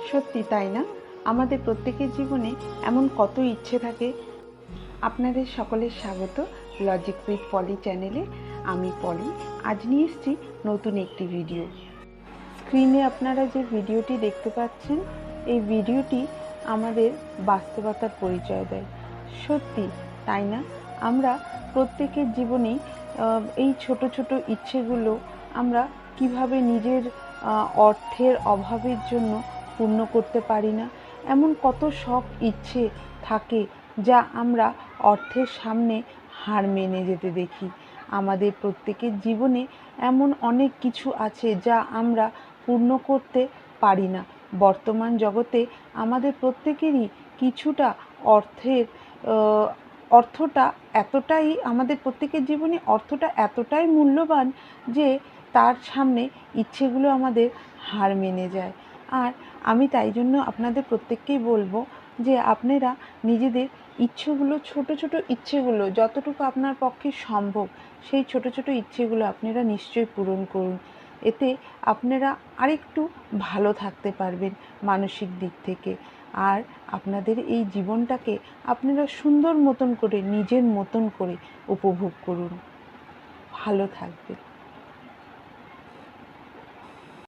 সত্যি তাই না? আমাদের প্রত্যেকের জীবনে এমন কত ইচ্ছে থাকে। আপনাদের সকলের স্বাগত লজিক উইথ পলি চ্যানেলে। আমি পলি। আজ নিয়ে এসেছি নতুন একটি ভিডিও। স্ক্রিনে আপনারা যে ভিডিওটি দেখতে পাচ্ছেন, এই ভিডিওটি আমাদের বাস্তবতার পরিচয় দেয়। সত্যি তাই না? আমরা প্রত্যেকের জীবনেই এই ছোট ছোট ইচ্ছেগুলো আমরা কিভাবে নিজের অর্থের অভাবের জন্য পূর্ণ করতে পারি না। এমন কত শখ ইচ্ছে থাকে যা আমরা অর্থের সামনে হার মেনে যেতে দেখি। আমাদের প্রত্যেকের জীবনে এমন অনেক কিছু আছে যা আমরা পূর্ণ করতে পারি না। বর্তমান জগতে আমাদের প্রত্যেকেরই কিছুটা অর্থটা এতটাই আমাদের প্রত্যেকের জীবনে অর্থটা এতটাই মূল্যবান যে তার সামনে ইচ্ছেগুলো আমাদের হার মেনে যায়। আর আমি তাই জন্য আপনাদের প্রত্যেককেই বলবো যে আপনারা নিজেদের ইচ্ছেগুলো, ছোট ছোট ইচ্ছেগুলো যতটুকু আপনার পক্ষে সম্ভব, সেই ছোট ছোট ইচ্ছেগুলো আপনারা নিশ্চয়ই পূরণ করুন। এতে আপনারা আরেকটু ভালো থাকতে পারবেন মানসিক দিক থেকে। আর আপনাদের এই জীবনটাকে আপনারা সুন্দর মতন করে, নিজের মতন করে উপভোগ করুন। ভালো থাকবেন।